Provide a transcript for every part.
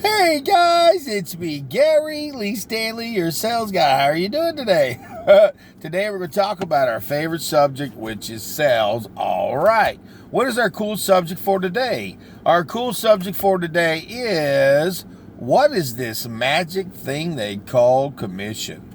Hey guys, it's me, Gary Lee Stanley, your sales guy. How are you doing today? Today we're going to talk about our favorite subject, which is sales. All right. What is our cool subject for today? Our cool subject for today is, what is this magic thing they call commission?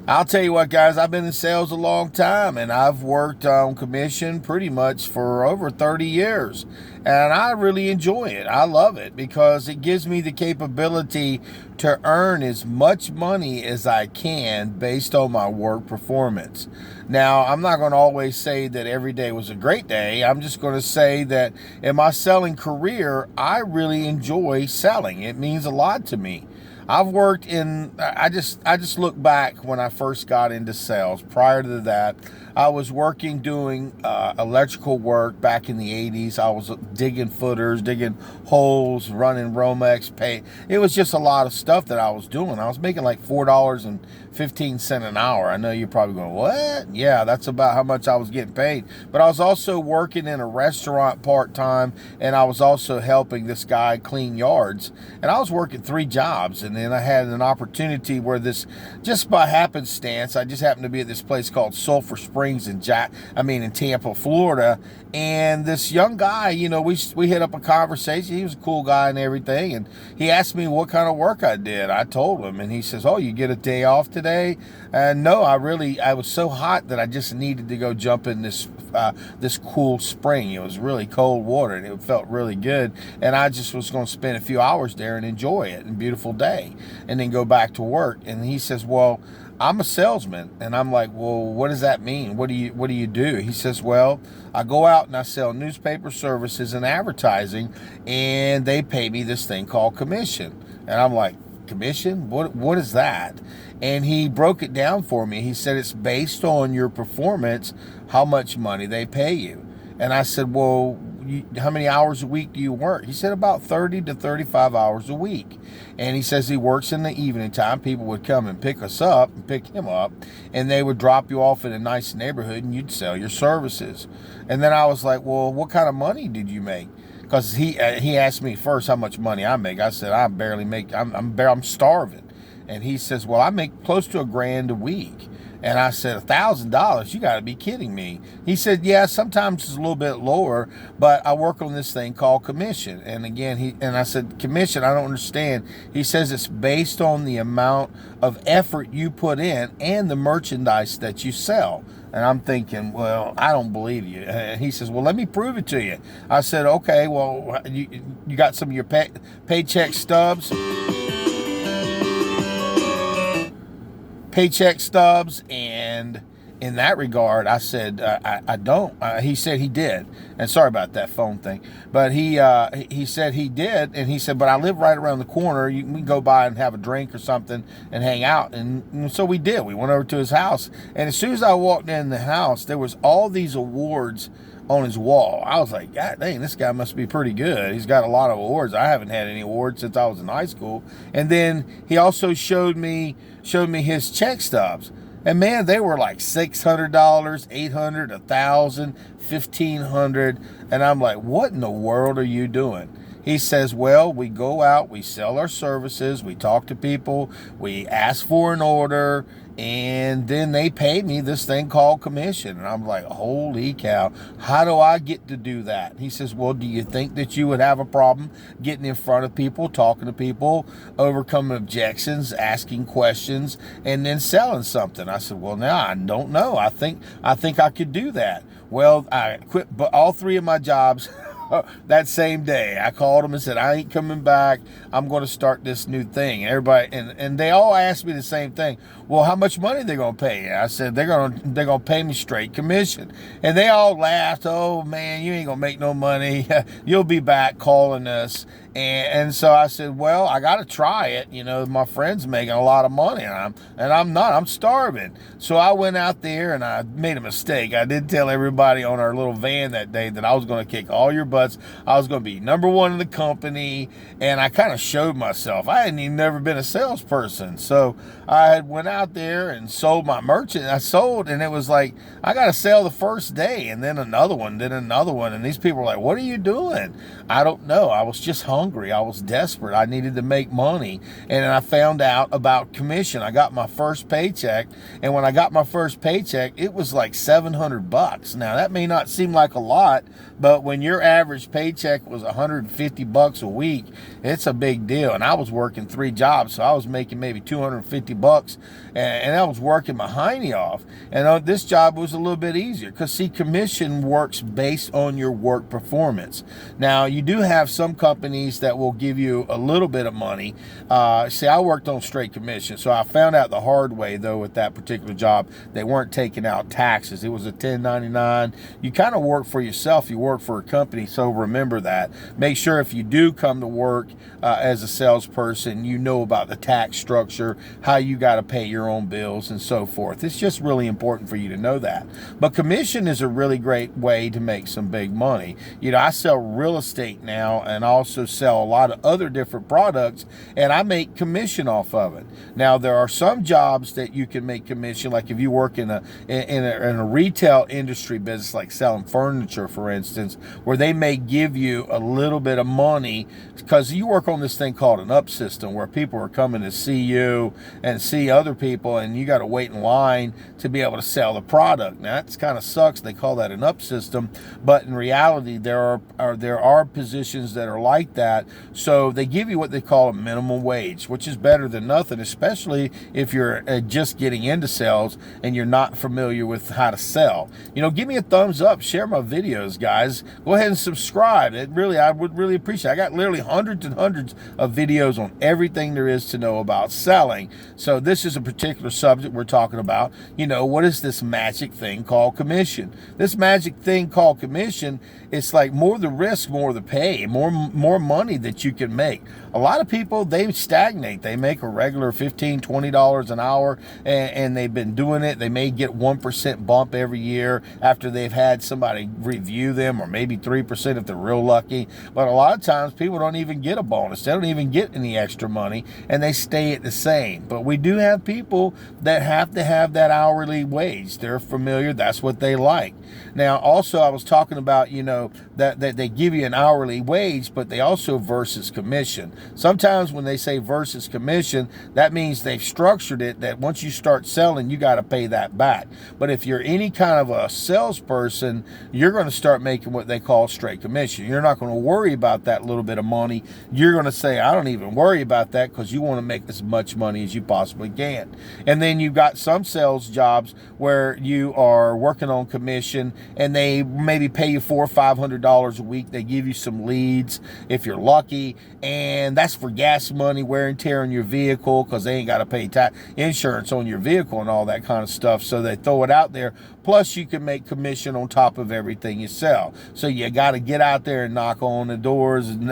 I'll tell you what, guys, I've been in sales a long time, and I've worked on commission pretty much for over 30 years. And I really enjoy it. I love it because it gives me the capability to earn as much money as I can based on my work performance. Now, I'm not going to always say that every day was a great day. I'm just going to say that in my selling career, I really enjoy selling. It means a lot to me. I've worked in, I just look back when I first got into sales. Prior to that, I was working doing electrical work back in the 80s. I was digging footers, digging holes, running Romex pay. It was just a lot of stuff that I was doing. I was making like $4.15 an hour. I know you're probably going, what? Yeah, that's about how much I was getting paid. But I was also working in a restaurant part-time, and I was also helping this guy clean yards. And I was working 3 jobs, and then I had an opportunity where just by happenstance, I just happened to be at this place called Sulphur Springs in Tampa, Florida. And this young guy, we hit up a conversation. He was a cool guy and everything. And he asked me what kind of work I did. I told him, and he says, "Oh, you get a day off today?" And no, I was so hot that I just needed to go jump in this cool spring. It was really cold water, and it felt really good. And I just was going to spend a few hours there and enjoy it, and a beautiful day, and then go back to work. And he says, "Well, I'm a salesman." And I'm like, "Well, what does that mean? What do you do?" He says, "Well, I go out and I sell newspaper services and advertising, and they pay me this thing called commission." And I'm like, "Commission? What is that?" And he broke it down for me. He said, "It's based on your performance, how much money they pay you." And I said, "Well, how many hours a week do you work?" He said, "About 30 to 35 hours a week." And he says he works in the evening time. People would come and pick him up, and they would drop you off in a nice neighborhood, and you'd sell your services. And then I was like, "Well, what kind of money did you make?" Because he asked me first how much money I make. I said, "I barely make. I'm starving." And he says, "Well, I make close to $1,000 a week." And I said, $1,000? You got to be kidding me. He said, "Yeah, sometimes it's a little bit lower, but I work on this thing called commission." And again, I said, "Commission? I don't understand." He says it's based on the amount of effort you put in and the merchandise that you sell. And I'm thinking, well, I don't believe you. And he says, "Well, let me prove it to you." I said, "Okay, well, you got some of your paycheck stubs?" And in that regard, I said, I don't. He said he did, and sorry about that phone thing, but he said he did, and he said, "But I live right around the corner. We can go by and have a drink or something and hang out." And so we did. We went over to his house, and as soon as I walked in the house, there was all these awards on his wall. I was like, "God dang, this guy must be pretty good. He's got a lot of awards. I haven't had any awards since I was in high school." And then he also showed me his check stubs. And man, they were like $600, $800, $1,000, $1,500. And I'm like, "What in the world are you doing?" He says, "Well, we go out, we sell our services, we talk to people, we ask for an order, and then they pay me this thing called commission." And I'm like, "Holy cow, how do I get to do that?" He says, "Well, do you think that you would have a problem getting in front of people, talking to people, overcoming objections, asking questions, and then selling something?" I said, "Well, now I don't know. I think I could do that." Well, I quit all 3 of my jobs that same day. I called them and said, "I ain't coming back. I'm going to start this new thing." And everybody, and they all asked me the same thing. "Well, how much money are they going to pay you?" I said, they're going to pay me straight commission." And they all laughed. "Oh man, you ain't going to make no money. You'll be back calling us." And so I said, "Well, I got to try it. My friend's making a lot of money, and I'm not. I'm starving." So I went out there, and I made a mistake. I did tell everybody on our little van that day that I was going to kick all your butt butts. I was going to be number one in the company, and I kind of showed myself. I hadn't even never been a salesperson. So I had went out there and sold my merchant. I sold, and it was like, I got to sell the first day, and then another one, and these people were like, what are you doing? I don't know. I was just hungry. I was desperate. I needed to make money, and I found out about commission. I got my first paycheck, and when I got my first paycheck, it was like $700. Now, that may not seem like a lot, but when your average paycheck was $150 a week, it's a big deal. And I was working 3 jobs, so I was making maybe $250, and I was working my hiney off. And this job was a little bit easier because, see, commission works based on your work performance. Now, you do have some companies that will give you a little bit of money. See, I worked on straight commission, so I found out the hard way, though, with that particular job, they weren't taking out taxes. It was a 1099. You kind of work for yourself. You work for a company, so remember that. Make sure if you do come to work as a salesperson, you know about the tax structure, how you got to pay your own bills, and so forth. It's just really important for you to know that. But commission is a really great way to make some big money. You know, I sell real estate now, and also sell a lot of other different products, and I make commission off of it. Now, there are some jobs that you can make commission, like if you work in a retail industry business, like selling furniture, for instance, where they may give you a little bit of money because you work on this thing called an up system, where people are coming to see you and see other people, and you got to wait in line to be able to sell the product. Now, that kind of sucks. They call that an up system, but in reality, there are positions that are like that. So they give you what they call a minimum wage, which is better than nothing, especially if you're just getting into sales and you're not familiar with how to sell. You know, give me a thumbs up, share my videos, guys. Go ahead and subscribe. I would really appreciate it. I got literally hundreds and hundreds of videos on everything there is to know about selling. So this is a particular subject we're talking about. You know, what is this magic thing called commission? This magic thing called commission, it's like more the risk, more the pay, more money that you can make. A lot of people, they stagnate. They make a regular $15, $20 an hour, and they've been doing it. They may get 1% bump every year after they've had somebody review them, or maybe 3% if they're real lucky. But a lot of times people don't even get a bonus. They don't even get any extra money, and they stay at the same. But we do have people that have to have that hourly wage. They're familiar. That's what they like. Now, also, I was talking about, you know, that they give you an hourly wage, but they also versus commission. Sometimes when they say versus commission, that means they've structured it that once you start selling, you got to pay that back. But if you're any kind of a salesperson, you're going to start making what they call straight commission. You're not going to worry about that little bit of money. You're going to say, I don't even worry about that, because you want to make as much money as you possibly can. And then you've got some sales jobs where you are working on commission, and they maybe pay you $400 or $500 a week. They give you some leads if you're lucky, and that's for gas money, wear and tear on your vehicle, because they ain't got to pay insurance on your vehicle and all that kind of stuff. So they throw it out there. Plus, you can make commission on top of everything you sell. So you got to get out there and knock on the doors, and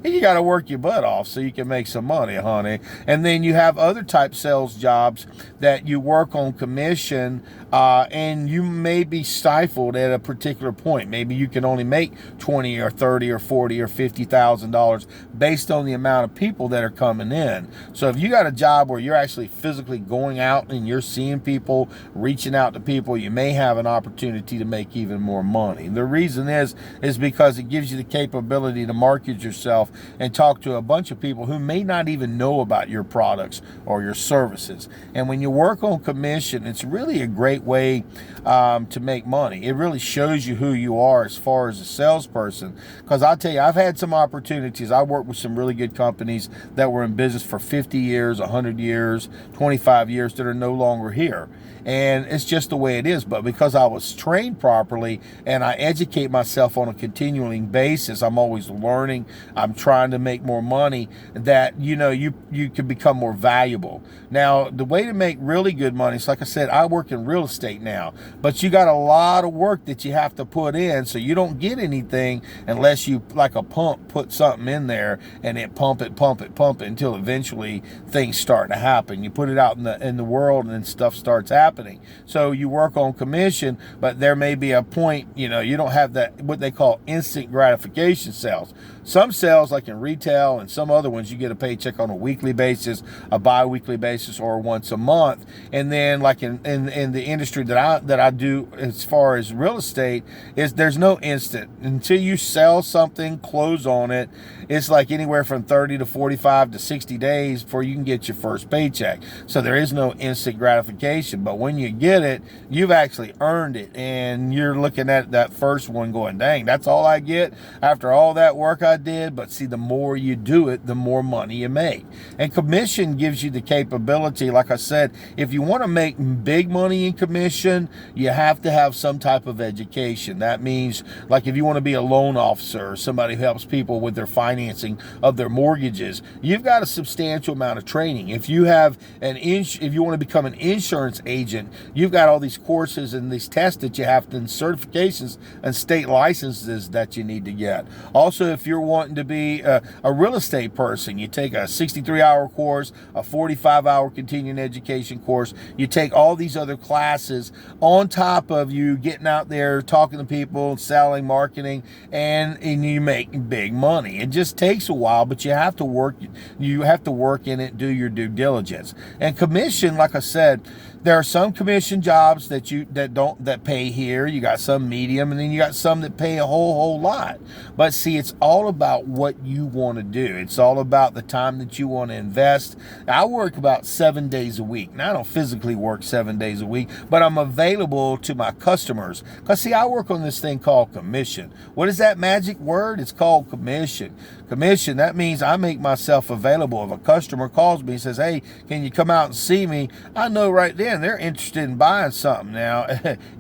you got to work your butt off so you can make some money, honey. And then you have other type sales jobs that you work on commission, and you may be stifled at a particular point. Maybe you can only make $20 or $30 or $40 or $50,000 based on the amount of people that are coming in. So if you got a job where you're actually physically going out and you're seeing people, reaching out to people, you may have an opportunity to make even more money. The reason is because it gives you the capability to market yourself and talk to a bunch of people who may not even know about your products or your services. And when you work on commission, it's really a great way to make money. It really shows you who you are as far as a salesperson. Because I'll tell you, I've had some opportunities. I worked with some really good companies that were in business for 50 years, 100 years, 25 years that are no longer here. And it's just the way it is. But because I was trained properly and I educate myself on a continuing basis, I'm always learning, I'm trying to make more money, that, you know, you can become more valuable. Now, the way to make really good money is, like I said, I work in real estate now, but you got a lot of work that you have to put in, so you don't get anything unless you, like a pump, put something in there and it pump it until eventually things start to happen. You put it out in the world and then stuff starts happening. So you work on commission, but there may be a point, you know, you don't have that what they call instant gratification sales. Some sales, like in retail and some other ones, you get a paycheck on a weekly basis, a bi-weekly basis, or once a month. And then like in the industry that I do as far as real estate, is there's no instant. Until you sell something, close on it, it's like anywhere from 30 to 45 to 60 days before you can get your first paycheck. So there is no instant gratification. But when you get it, you've actually earned it. And you're looking at that first one going, dang, that's all I get after all that work I did. But see, the more you do it, the more money you make. And commission gives you the capability. Like I said, if you want to make big money in commission, you have to have some type of education. That means, like, if you want to be a loan officer or somebody who helps people with their financing of their mortgages, you've got a substantial amount of training. If you have if you want to become an insurance agent, you've got all these courses and these tests that you have to, and certifications and state licenses that you need to get. Also, if you're wanting to be a real estate person, you take a 63-hour course, a 45-hour continuing education course. You take all these other classes on top of you getting out there, talking to people, selling, marketing, and you make big money. It just takes a while, but you have to work. You have to work in it, do your due diligence. And commission, like I said, there are some commission jobs that pay here. You got some medium, and then you got some that pay a whole lot. But see, it's all about what you want to do. It's all about the time that you want to invest. I work about 7 days a week. Now, I don't physically work 7 days a week, but I'm available to my customers. Because see, I work on this thing called commission. What is that magic word? It's called commission. Commission, that means I make myself available. If a customer calls me and says, hey, can you come out and see me? I know right then they're interested in buying something now.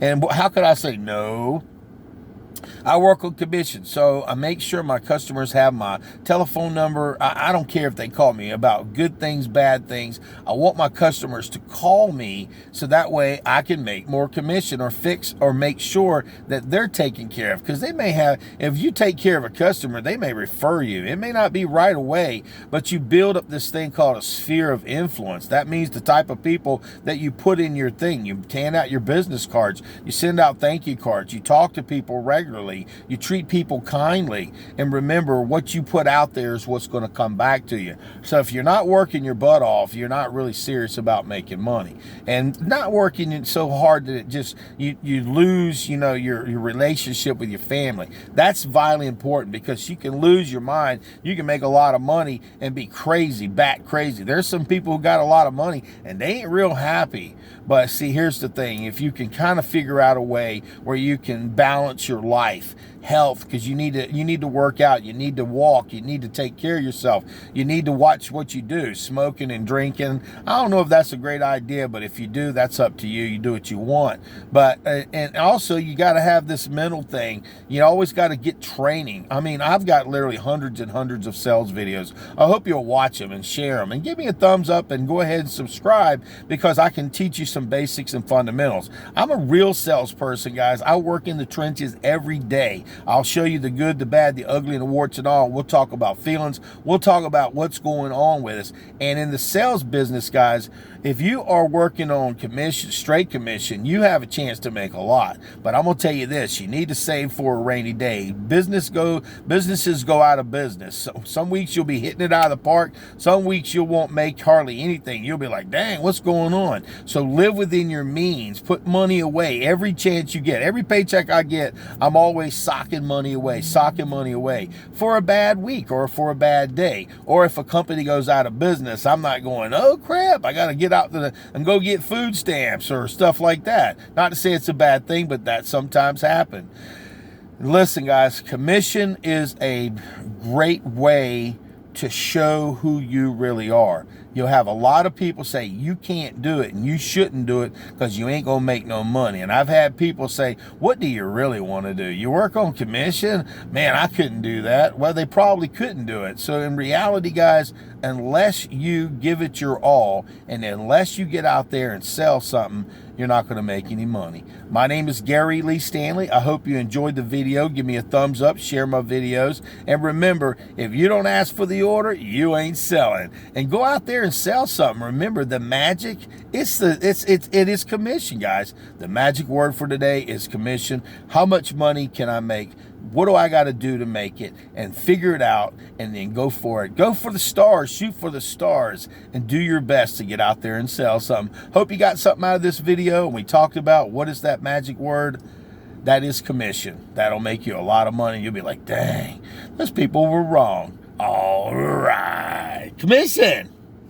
And how could I say no? I work on commission, so I make sure my customers have my telephone number. I don't care if they call me about good things, bad things. I want my customers to call me so that way I can make more commission or fix or make sure that they're taken care of. Because they may have, if you take care of a customer, they may refer you. It may not be right away, but you build up this thing called a sphere of influence. That means the type of people that you put in your thing. You hand out your business cards. You send out thank you cards. You talk to people regularly. You treat people kindly, and remember, what you put out there is what's going to come back to you. So if you're not working your butt off, you're not really serious about making money, and not working so hard that it just you lose your relationship with your family. That's vitally important, because you can lose your mind. You can make a lot of money and be crazy, bat crazy. There's some people who got a lot of money and they ain't real happy. But see, here's the thing. If you can kind of figure out a way where you can balance your life, health, because you need to work out, you need to walk, you need to take care of yourself, you need to watch what you do. Smoking and drinking, I don't know if that's a great idea, but if you do, that's up to you. You do what you want. But and also, you got to have this mental thing. You always got to get training. I mean, I've got literally hundreds and hundreds of sales videos. I hope you'll watch them and share them, and give me a thumbs up, and go ahead and subscribe, because I can teach you some basics and fundamentals. I'm a real salesperson, guys. I work in the trenches every day. I'll show you the good, the bad, the ugly, and the warts and all. We'll talk about feelings. We'll talk about what's going on with us. And in the sales business, guys, if you are working on commission, straight commission, you have a chance to make a lot. But I'm going to tell you this, you need to save for a rainy day. Businesses go out of business. So some weeks you'll be hitting it out of the park. Some weeks you won't make hardly anything. You'll be like, dang, what's going on? So live within your means. Put money away every chance you get. Every paycheck I get, I'm always socking money away for a bad week or for a bad day. Or if a company goes out of business, I'm not going, oh crap, I got to get out and go get food stamps or stuff like that. Not to say it's a bad thing, but that sometimes happens. Listen, guys, commission is a great way to show who you really are. You'll have a lot of people say you can't do it and you shouldn't do it because you ain't gonna make no money. And I've had people say, what do you really want to do? You work on commission? Man, I couldn't do that. Well, they probably couldn't do it. So in reality, guys, unless you give it your all and unless you get out there and sell something, you're not going to make any money. My name is Gary Lee Stanley. I hope you enjoyed the video. Give me a thumbs up, share my videos. And remember, if you don't ask for the order, you ain't selling. And go out there and sell something. Remember, the magic, it is commission, guys. The magic word for today is commission. How much money can I make? What do I got to do to make it? And figure it out, and then go for it. Go for the stars. Shoot for the stars, and do your best to get out there and sell something. Hope you got something out of this video. And we talked about what is that magic word. That is commission. That'll make you a lot of money. You'll be like, dang, those people were wrong. All right. Commission.